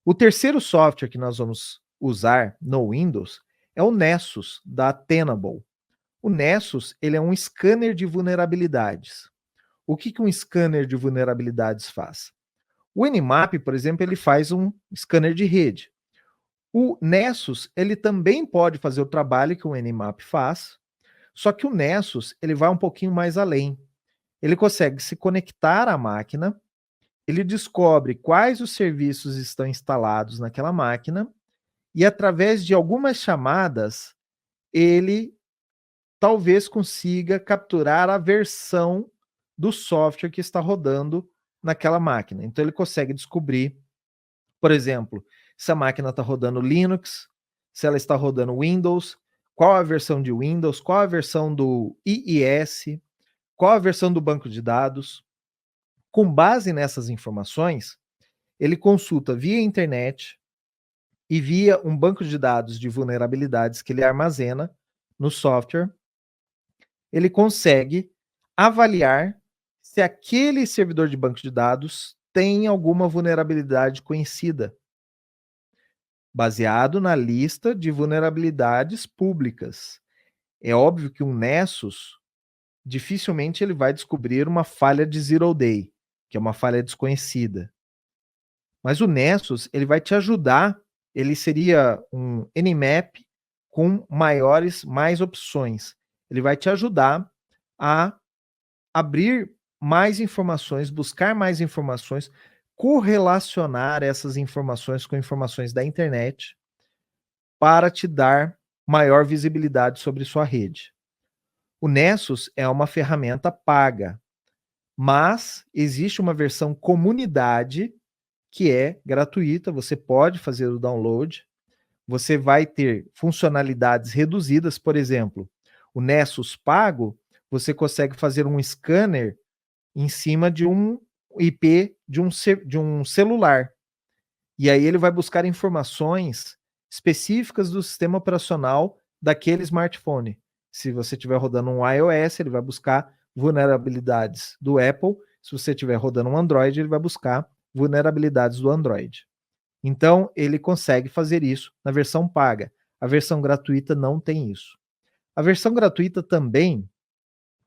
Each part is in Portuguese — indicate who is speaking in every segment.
Speaker 1: O terceiro software que nós vamos usar no Windows é o Nessus, da Tenable. O Nessus, ele é um scanner de vulnerabilidades. O que um scanner de vulnerabilidades faz? O Nmap, por exemplo, ele faz um scanner de rede. O Nessus, ele também pode fazer o trabalho que o Nmap faz, só que o Nessus, ele vai um pouquinho mais além. Ele consegue se conectar à máquina, ele descobre quais os serviços estão instalados naquela máquina e, através de algumas chamadas, ele talvez consiga capturar a versão do software que está rodando naquela máquina. Então, ele consegue descobrir, por exemplo, se a máquina está rodando Linux, se ela está rodando Windows, qual a versão de Windows, qual a versão do IIS, qual a versão do banco de dados. Com base nessas informações, ele consulta via internet e via um banco de dados de vulnerabilidades que ele armazena no software, ele consegue avaliar se aquele servidor de banco de dados tem alguma vulnerabilidade conhecida, baseado na lista de vulnerabilidades públicas. É óbvio que um Nessus dificilmente ele vai descobrir uma falha de zero day, que é uma falha desconhecida. Mas o Nessus, ele vai te ajudar, ele seria um Nmap com mais opções. Ele vai te ajudar a abrir mais informações, buscar mais informações, correlacionar essas informações com informações da internet para te dar maior visibilidade sobre sua rede. O Nessus é uma ferramenta paga, mas existe uma versão comunidade que é gratuita, você pode fazer o download, você vai ter funcionalidades reduzidas, por exemplo, o Nessus pago, você consegue fazer um scanner em cima de um IP de um celular. E aí ele vai buscar informações específicas do sistema operacional daquele smartphone. Se você estiver rodando um iOS, ele vai buscar vulnerabilidades do Apple. Se você estiver rodando um Android, ele vai buscar vulnerabilidades do Android. Então, ele consegue fazer isso na versão paga. A versão gratuita não tem isso. A versão gratuita também,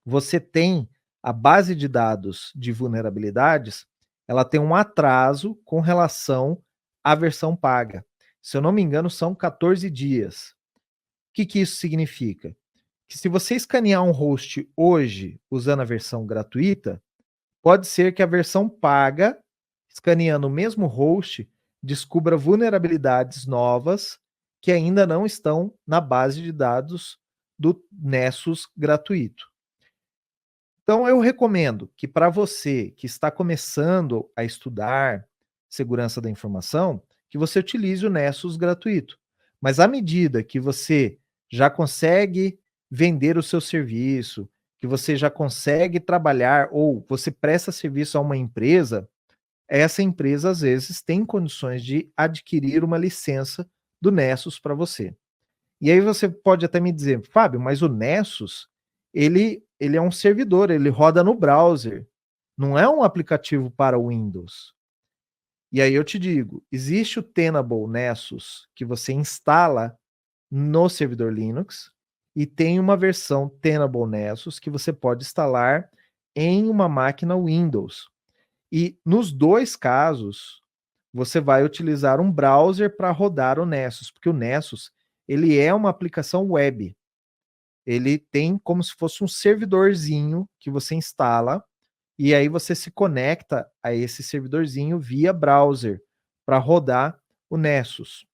Speaker 1: você tem a base de dados de vulnerabilidades, ela tem um atraso com relação à versão paga. Se eu não me engano, são 14 dias. O que isso significa? Que se você escanear um host hoje usando a versão gratuita, pode ser que a versão paga, escaneando o mesmo host, descubra vulnerabilidades novas que ainda não estão na base de dados do Nessus gratuito. Então, eu recomendo que para você que está começando a estudar segurança da informação, que você utilize o Nessus gratuito. Mas à medida que você já consegue vender o seu serviço, que você já consegue trabalhar ou você presta serviço a uma empresa, essa empresa às vezes tem condições de adquirir uma licença do Nessus para você. E aí você pode até me dizer, Fábio, mas o Nessus, ele é um servidor, ele roda no browser, não é um aplicativo para Windows. E aí eu te digo, existe o Tenable Nessus que você instala no servidor Linux e tem uma versão Tenable Nessus que você pode instalar em uma máquina Windows. E nos dois casos, você vai utilizar um browser para rodar o Nessus, porque o Nessus, ele é uma aplicação web. Ele tem como se fosse um servidorzinho que você instala e aí você se conecta a esse servidorzinho via browser para rodar o Nessus.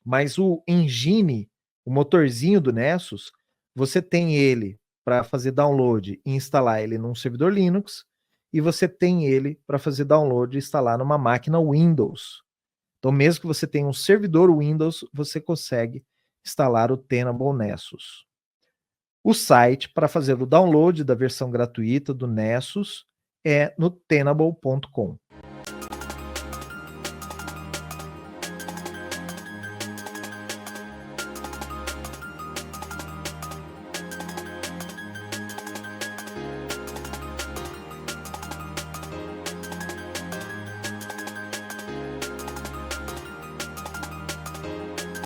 Speaker 1: Mas o engine, o motorzinho do Nessus, você tem ele para fazer download e instalar ele num servidor Linux e você tem ele para fazer download e instalar numa máquina Windows. Então, mesmo que você tenha um servidor Windows, você consegue instalar o Tenable Nessus. O site para fazer o download da versão gratuita do Nessus é no tenable.com.